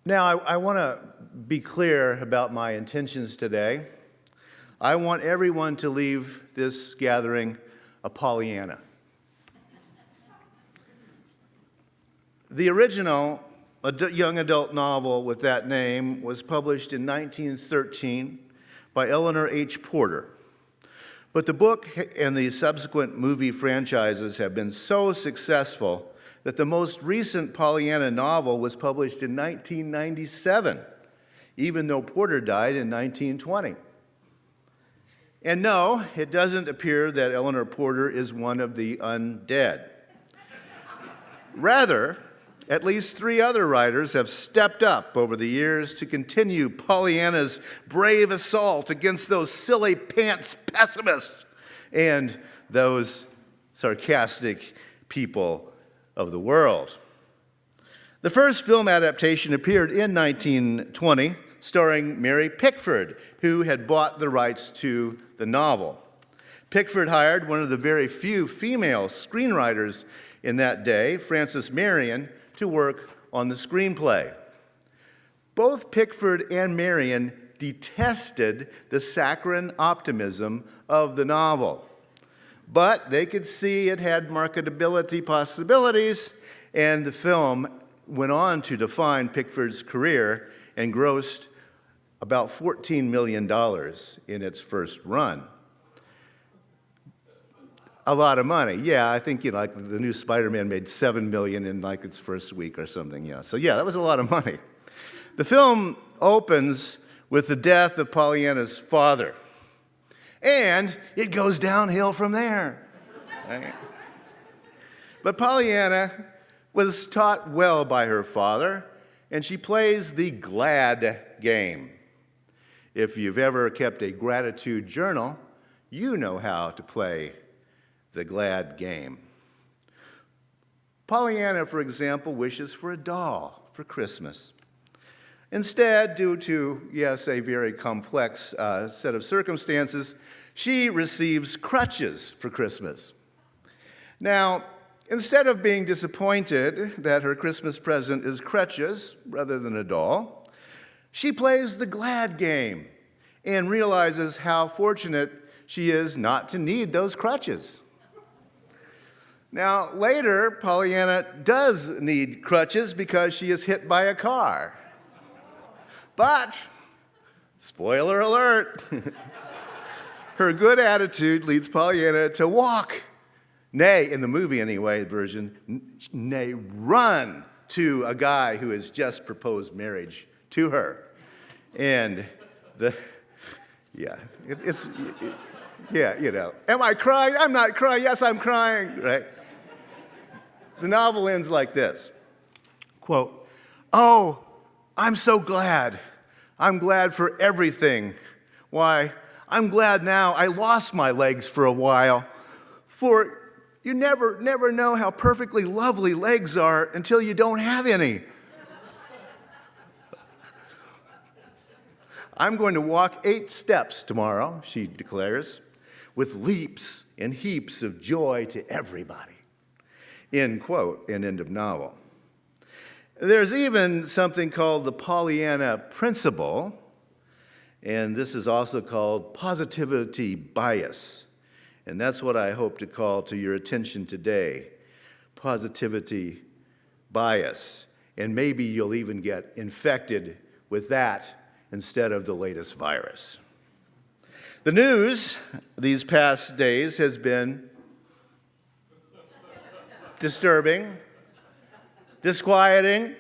Now, I want to be clear about my intentions today. I want everyone to leave this gathering a Pollyanna. The original young adult novel with that name was published in 1913 by Eleanor H. Porter. But the book and the subsequent movie franchises have been so successful that the most recent Pollyanna novel was published in 1997, even though Porter died in 1920. And no, it doesn't appear that Eleanor Porter is one of the undead. Rather, at least 3 other writers have stepped up over the years to continue Pollyanna's brave assault against those silly pants pessimists and those sarcastic people of the world. The first film adaptation appeared in 1920, starring Mary Pickford, who had bought the rights to the novel. Pickford hired one of the very few female screenwriters in that day, Frances Marion, to work on the screenplay. Both Pickford and Marion detested the saccharine optimism of the novel, but they could see it had marketability possibilities, and the film went on to define Pickford's career and grossed about $14 million in its first run. A lot of money. Yeah, I think like the new Spider-Man made $7 million in like its first week or something. Yeah, so yeah, that was a lot of money. The film opens with the death of Pollyanna's father, and it goes downhill from there. Right? But Pollyanna was taught well by her father, and she plays the glad game. If you've ever kept a gratitude journal, you know how to play the glad game. Pollyanna, for example, wishes for a doll for Christmas. Instead, due to, yes, a very complex set of circumstances, she receives crutches for Christmas. Now, instead of being disappointed that her Christmas present is crutches rather than a doll, she plays the glad game and realizes how fortunate she is not to need those crutches. Now, later, Pollyanna does need crutches because she is hit by a car. But, spoiler alert, her good attitude leads Pollyanna to walk, nay, in the movie anyway, version, nay, run to a guy who has just proposed marriage to her. And am I crying? I'm not crying. Yes, I'm crying, right? The novel ends like this, quote, "Oh, I'm so glad. I'm glad for everything. Why, I'm glad now I lost my legs for a while. For you never know how perfectly lovely legs are until you don't have any. I'm going to walk 8 steps tomorrow," she declares, "with leaps and heaps of joy to everybody." End quote, and end of novel. There's even something called the Pollyanna principle, and this is also called positivity bias. And that's what I hope to call to your attention today, positivity bias. And maybe you'll even get infected with that instead of the latest virus. The news these past days has been disturbing, disquieting.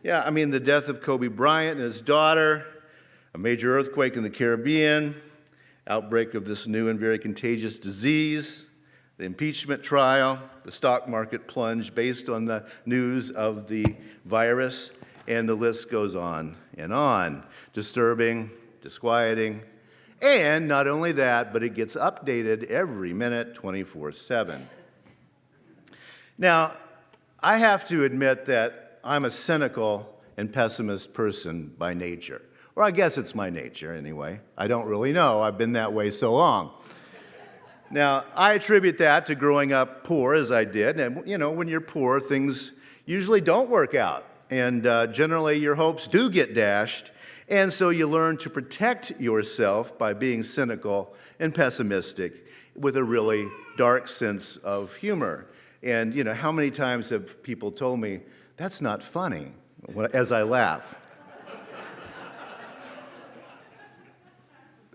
Yeah, I mean, the death of Kobe Bryant and his daughter, a major earthquake in the Caribbean, outbreak of this new and very contagious disease, the impeachment trial, the stock market plunge based on the news of the virus, and the list goes on and on. Disturbing, disquieting, and not only that, but it gets updated every minute, 24/7. Now, I have to admit that I'm a cynical and pessimist person by nature. Or I guess it's my nature anyway. I don't really know. I've been that way so long. Now, I attribute that to growing up poor as I did. And, when you're poor, things usually don't work out and generally your hopes do get dashed, and so you learn to protect yourself by being cynical and pessimistic with a really dark sense of humor. And, how many times have people told me, "That's not funny," as I laugh?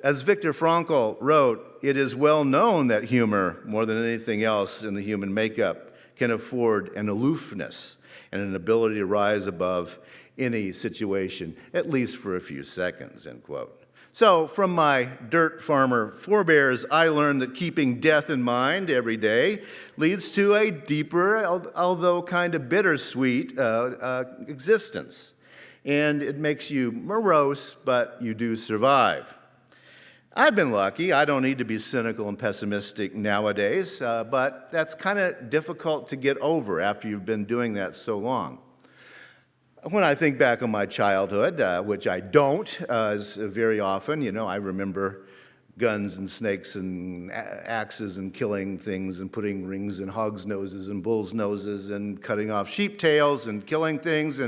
As Viktor Frankl wrote, it is well known that humor, more than anything else in the human makeup, can afford an aloofness and an ability to rise above any situation, at least for a few seconds, end quote. So from my dirt farmer forebears, I learned that keeping death in mind every day leads to a deeper, although kind of bittersweet, existence. And it makes you morose, but you do survive. I've been lucky. I don't need to be cynical and pessimistic nowadays, but that's kind of difficult to get over after you've been doing that so long. When I think back on my childhood, which I don't very often, I remember guns and snakes and axes and killing things and putting rings in hogs' noses and bulls' noses and cutting off sheep tails and killing things.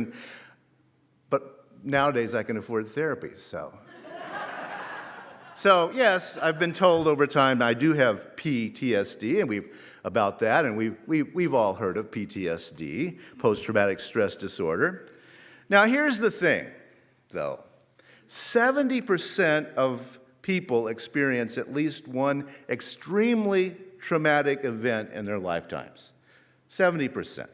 But nowadays I can afford therapy, So yes, I've been told over time I do have PTSD, and we've all heard of PTSD, post-traumatic stress disorder. Now here's the thing, though. 70% of people experience at least one extremely traumatic event in their lifetimes. 70%.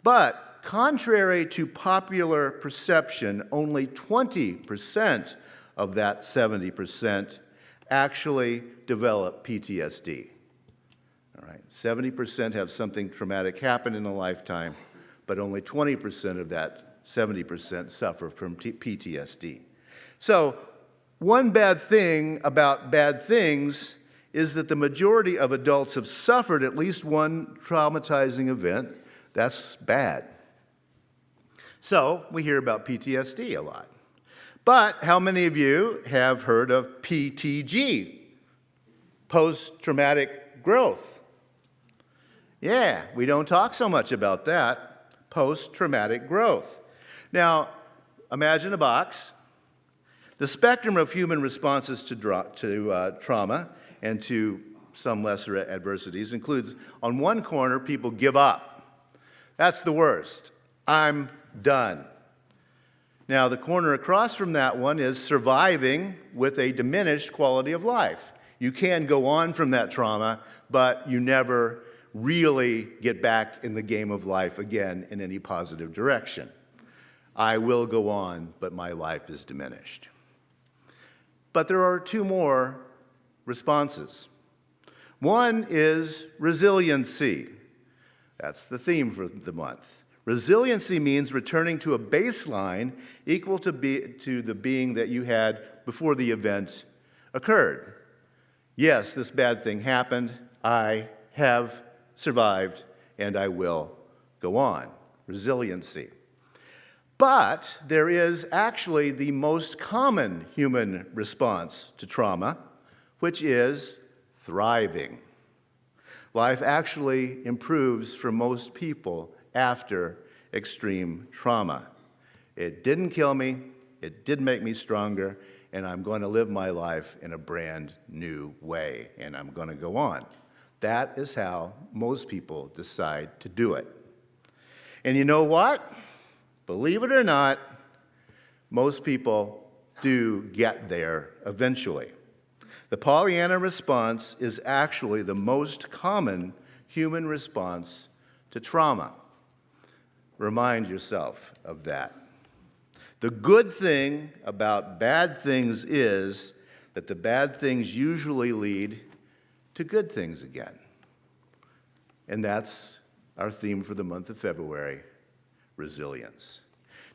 But contrary to popular perception, only 20% of that 70% actually develop PTSD. All right, 70% have something traumatic happen in a lifetime, but only 20% of that 70% suffer from PTSD. So one bad thing about bad things is that the majority of adults have suffered at least one traumatizing event. That's bad. So we hear about PTSD a lot. But how many of you have heard of PTG, post-traumatic growth? Yeah, we don't talk so much about that, post-traumatic growth. Now, imagine a box. The spectrum of human responses to trauma and to some lesser adversities includes, on one corner, people give up. That's the worst. I'm done. Now, the corner across from that one is surviving with a diminished quality of life. You can go on from that trauma, but you never really get back in the game of life again in any positive direction. I will go on, but my life is diminished. But there are two more responses. One is resiliency. That's the theme for the month. Resiliency means returning to a baseline equal to the being that you had before the event occurred. Yes, this bad thing happened. I have survived, and I will go on. Resiliency. But there is actually the most common human response to trauma, which is thriving. Life actually improves for most people after extreme trauma. It didn't kill me, it did make me stronger, and I'm going to live my life in a brand new way, and I'm going to go on. That is how most people decide to do it. And you know what? Believe it or not, most people do get there eventually. The Pollyanna response is actually the most common human response to trauma. Remind yourself of that. The good thing about bad things is that the bad things usually lead to good things again. And that's our theme for the month of February, resilience.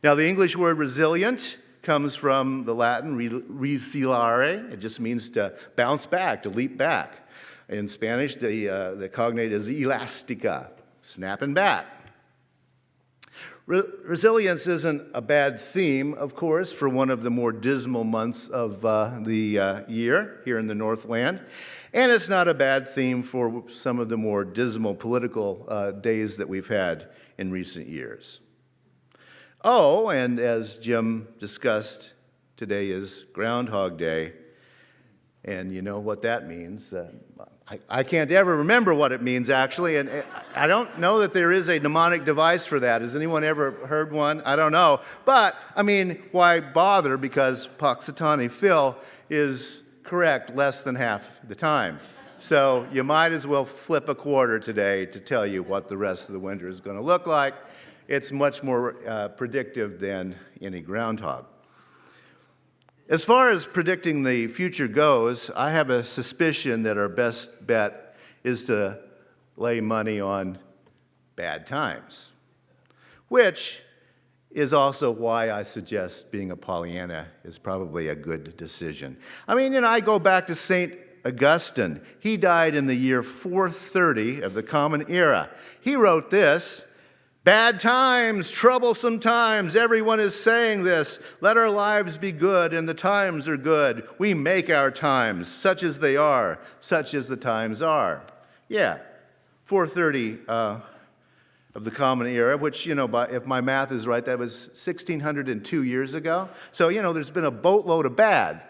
Now, the English word resilient comes from the Latin resilare. It just means to bounce back, to leap back. In Spanish, the cognate is elastica, snapping back. Resilience isn't a bad theme, of course, for one of the more dismal months of the year here in the Northland. And it's not a bad theme for some of the more dismal political days that we've had in recent years. Oh, and as Jim discussed, today is Groundhog Day, and you know what that means. I can't ever remember what it means, actually, and I don't know that there is a mnemonic device for that. Has anyone ever heard one? I don't know. But, I mean, why bother? Because Puxatawny Phil is correct less than half the time. So you might as well flip a quarter today to tell you what the rest of the winter is going to look like. It's much more predictive than any groundhog. As far as predicting the future goes, I have a suspicion that our best bet is to lay money on bad times, which is also why I suggest being a Pollyanna is probably a good decision. I mean, I go back to St. Augustine. He died in the year 430 of the Common Era. He wrote this: "Bad times, troublesome times, everyone is saying this. Let our lives be good, and the times are good. We make our times, such as they are, such as the times are." Yeah, 430 of the Common Era, which, if my math is right, that was 1,602 years ago. So, there's been a boatload of bad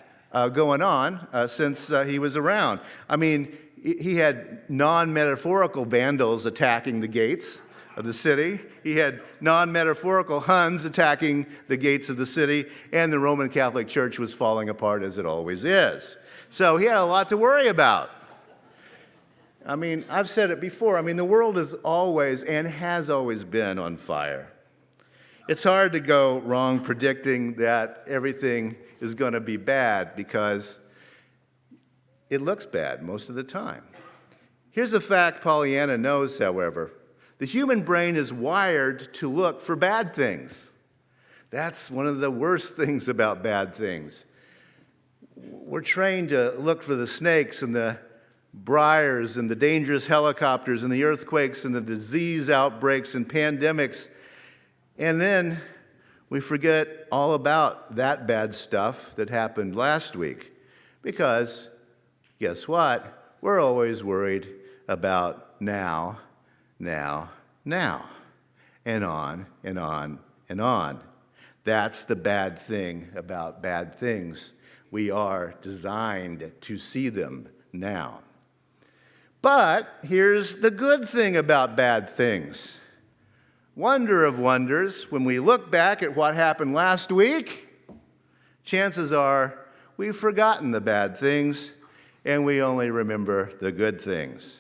going on since he was around. I mean, he had non-metaphorical vandals attacking the gates of the city. He had non-metaphorical Huns attacking the gates of the city, and the Roman Catholic Church was falling apart, as it always is. So he had a lot to worry about. I mean, I've said it before. I mean, the world is always and has always been on fire. It's hard to go wrong predicting that everything is going to be bad because it looks bad most of the time. Here's a fact Pollyanna knows, however. The human brain is wired to look for bad things. That's one of the worst things about bad things. We're trained to look for the snakes and the briars and the dangerous helicopters and the earthquakes and the disease outbreaks and pandemics. And then we forget all about that bad stuff that happened last week. Because, guess what? We're always worried about now, and on and on and on. That's the bad thing about bad things. We are designed to see them now. But here's the good thing about bad things. Wonder of wonders, when we look back at what happened last week, chances are we've forgotten the bad things and we only remember the good things.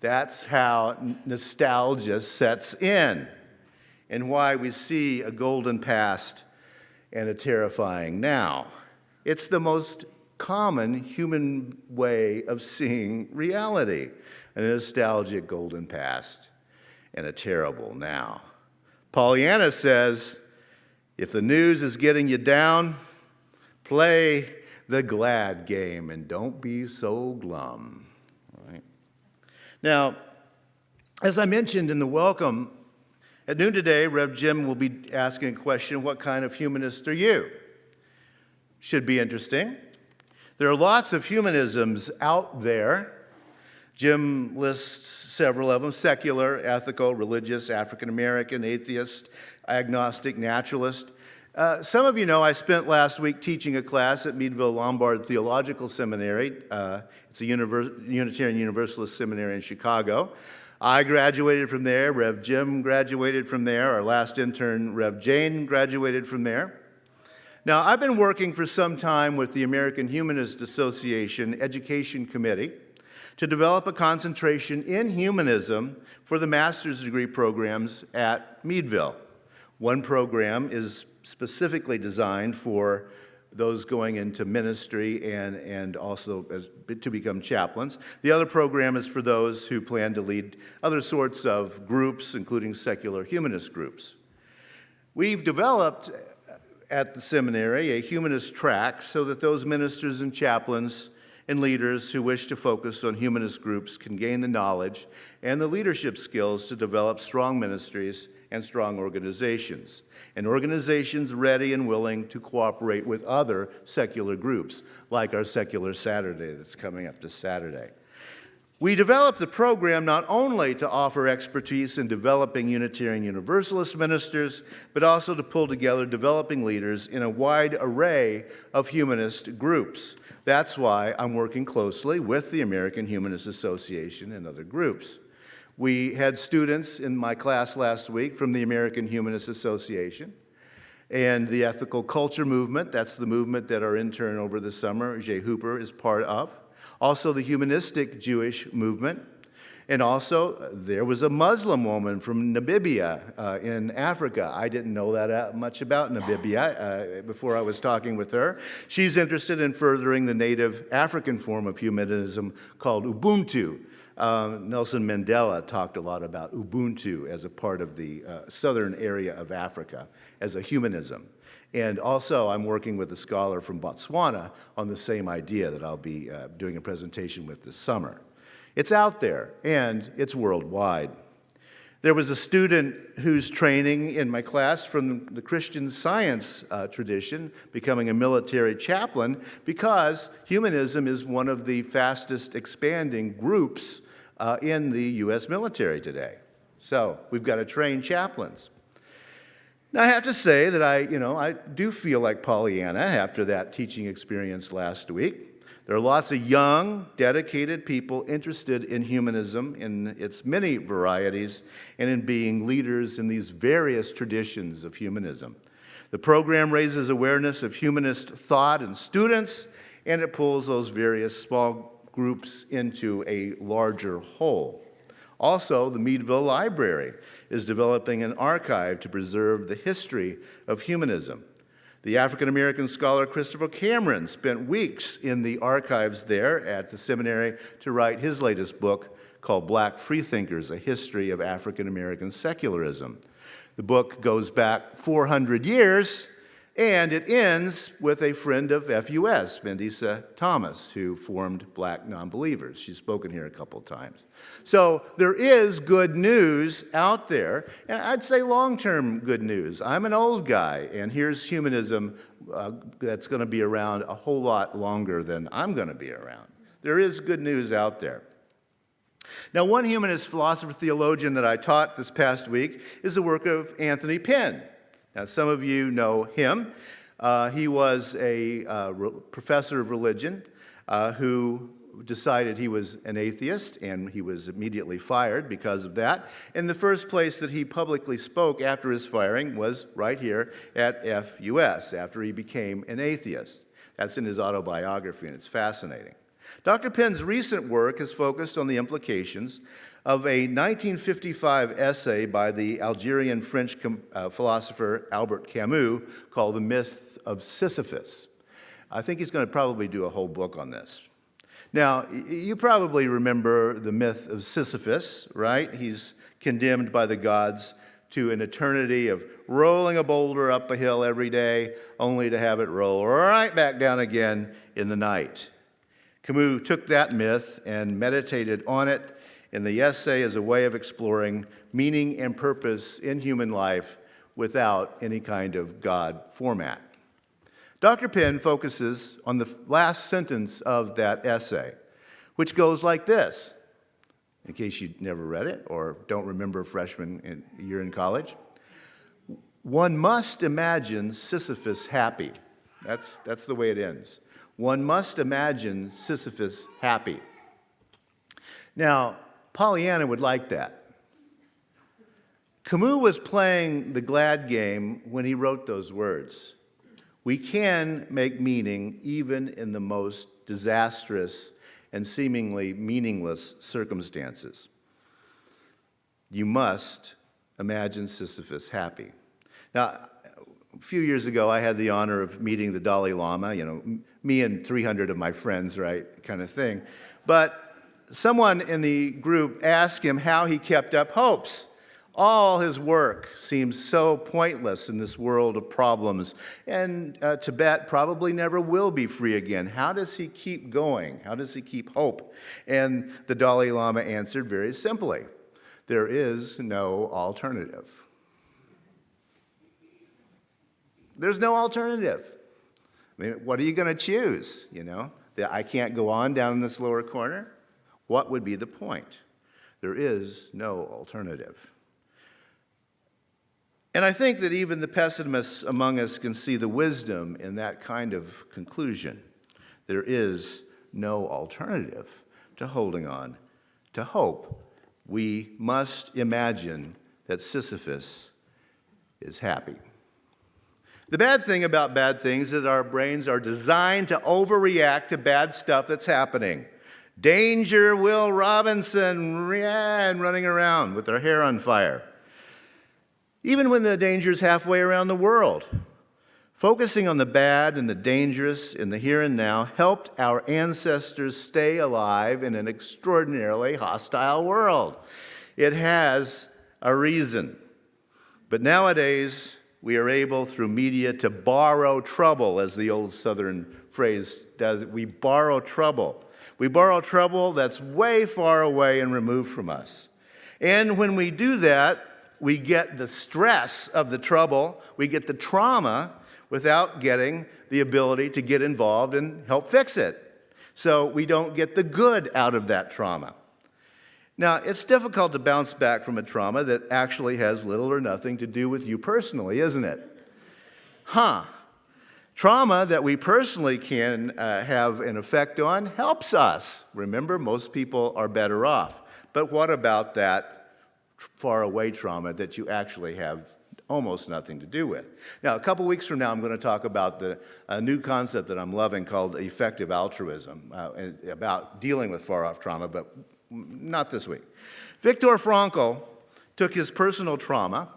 That's how nostalgia sets in and why we see a golden past and a terrifying now. It's the most common human way of seeing reality, a nostalgic golden past and a terrible now. Pollyanna says, if the news is getting you down, play the glad game and don't be so glum. All right. Now, as I mentioned in the welcome, at noon today, Rev Jim will be asking a question, what kind of humanist are you? Should be interesting. There are lots of humanisms out there. Jim lists several of them: secular, ethical, religious, African-American, atheist, agnostic, naturalist. Some of you know I spent last week teaching a class at Meadville Lombard Theological Seminary. It's a Unitarian Universalist seminary in Chicago. I graduated from there. Rev Jim graduated from there. Our last intern, Rev Jane, graduated from there. Now, I've been working for some time with the American Humanist Association Education Committee to develop a concentration in humanism for the master's degree programs at Meadville. One program is specifically designed for those going into ministry and also to become chaplains. The other program is for those who plan to lead other sorts of groups, including secular humanist groups. We've developed at the seminary a humanist track so that those ministers and chaplains and leaders who wish to focus on humanist groups can gain the knowledge and the leadership skills to develop strong ministries and strong organizations, and organizations ready and willing to cooperate with other secular groups, like our Secular Saturday that's coming up this Saturday. We developed the program not only to offer expertise in developing Unitarian Universalist ministers, but also to pull together developing leaders in a wide array of humanist groups. That's why I'm working closely with the American Humanist Association and other groups. We had students in my class last week from the American Humanist Association and the Ethical Culture Movement. That's the movement that our intern over the summer, Jay Hooper, is part of. Also the Humanistic Jewish movement. And also, there was a Muslim woman from Namibia in Africa. I didn't know that much about Namibia before I was talking with her. She's interested in furthering the native African form of humanism called Ubuntu. Nelson Mandela talked a lot about Ubuntu as a part of the southern area of Africa as a humanism. And also, I'm working with a scholar from Botswana on the same idea that I'll be doing a presentation with this summer. It's out there, and it's worldwide. There was a student who's training in my class from the Christian Science tradition, becoming a military chaplain, because humanism is one of the fastest expanding groups in the U.S. military today. So we've got to train chaplains. Now, I have to say that I do feel like Pollyanna after that teaching experience last week. There are lots of young, dedicated people interested in humanism in its many varieties and in being leaders in these various traditions of humanism. The program raises awareness of humanist thought in students, and it pulls those various small groups into a larger whole. Also, the Meadville Library is developing an archive to preserve the history of humanism. The African-American scholar Christopher Cameron spent weeks in the archives there at the seminary to write his latest book called Black Freethinkers, A History of African-American Secularism. The book goes back 400 years, and it ends with a friend of FUS, Mendisa Thomas, who formed Black Nonbelievers. She's spoken here a couple times. So there is good news out there, and I'd say long-term good news. I'm an old guy, and here's humanism that's going to be around a whole lot longer than I'm going to be around. There is good news out there. Now, one humanist philosopher theologian that I taught this past week is the work of Anthony Penn. Now, some of you know him. He was a professor of religion who decided he was an atheist, and he was immediately fired because of that. And the first place that he publicly spoke after his firing was right here at FUS, after he became an atheist. That's in his autobiography, and it's fascinating. Dr. Penn's recent work has focused on the implications of a 1955 essay by the Algerian French philosopher Albert Camus called The Myth of Sisyphus. I think he's going to probably do a whole book on this. Now, you probably remember the myth of Sisyphus, right? He's condemned by the gods to an eternity of rolling a boulder up a hill every day, only to have it roll right back down again in the night. Camus took that myth and meditated on it in the essay as a way of exploring meaning and purpose in human life without any kind of God format. Dr. Penn focuses on the last sentence of that essay, which goes like this, in case you never read it or don't remember freshman year in college. One must imagine Sisyphus happy. That's the way it ends. One must imagine Sisyphus happy. Now, Pollyanna would like that. Camus was playing the glad game when he wrote those words. We can make meaning even in the most disastrous and seemingly meaningless circumstances. You must imagine Sisyphus happy. Now, a few years ago, I had the honor of meeting the Dalai Lama, me and 300 of my friends, right, kind of thing. But someone in the group asked him how he kept up hopes. All his work seems so pointless in this world of problems, and Tibet probably never will be free again. How does he keep going? How does he keep hope? And the Dalai Lama answered very simply, there is no alternative. There's no alternative. I mean, what are you going to choose, I can't go on down in this lower corner? What would be the point? There is no alternative. And I think that even the pessimists among us can see the wisdom in that kind of conclusion. There is no alternative to holding on to hope. We must imagine that Sisyphus is happy. The bad thing about bad things is that our brains are designed to overreact to bad stuff that's happening. Danger, Will Robinson, and running around with their hair on fire. Even when the danger is halfway around the world. Focusing on the bad and the dangerous in the here and now helped our ancestors stay alive in an extraordinarily hostile world. It has a reason. But nowadays, we are able, through media, to borrow trouble, as the old Southern phrase does. We borrow trouble. We borrow trouble that's way far away and removed from us. And when we do that, we get the stress of the trouble, we get the trauma, without getting the ability to get involved and help fix it. So we don't get the good out of that trauma. Now, it's difficult to bounce back from a trauma that actually has little or nothing to do with you personally, isn't it? Trauma that we personally can have an effect on helps us. Remember, most people are better off. But what about that far-away trauma that you actually have almost nothing to do with? Now, a couple weeks from now, I'm going to talk about a new concept that I'm loving called effective altruism, about dealing with far-off trauma, but not this week. Viktor Frankl took his personal trauma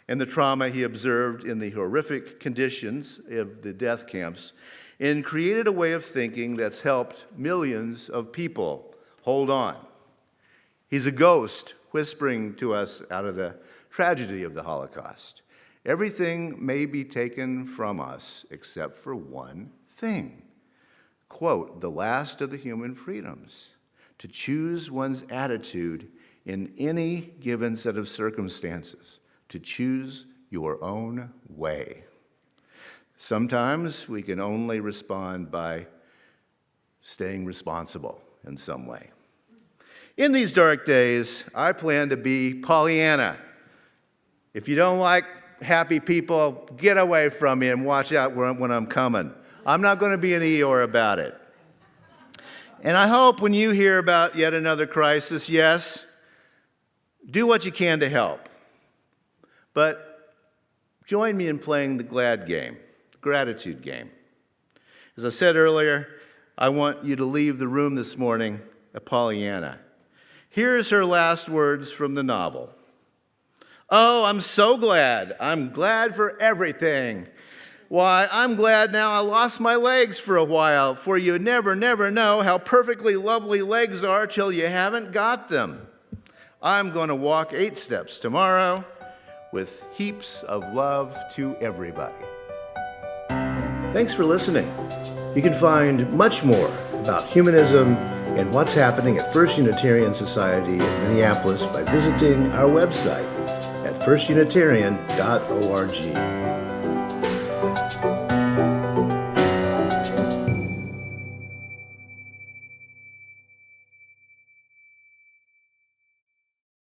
and the trauma he observed in the horrific conditions of the death camps and created a way of thinking that's helped millions of people hold on. He's a ghost whispering to us out of the tragedy of the Holocaust. Everything may be taken from us except for one thing. Quote, the last of the human freedoms, to choose one's attitude in any given set of circumstances, to choose your own way. Sometimes we can only respond by staying responsible in some way. In these dark days, I plan to be Pollyanna. If you don't like happy people, get away from me and watch out when I'm coming. I'm not going to be an Eeyore about it. And I hope when you hear about yet another crisis, yes, do what you can to help. But join me in playing the glad game, the gratitude game. As I said earlier, I want you to leave the room this morning a Pollyanna. Here's her last words from the novel. Oh, I'm so glad. I'm glad for everything. Why, I'm glad now I lost my legs for a while, for you never know how perfectly lovely legs are till you haven't got them. I'm going to walk 8 steps tomorrow with heaps of love to everybody. Thanks for listening. You can find much more about humanism and what's happening at First Unitarian Society in Minneapolis by visiting our website at firstunitarian.org.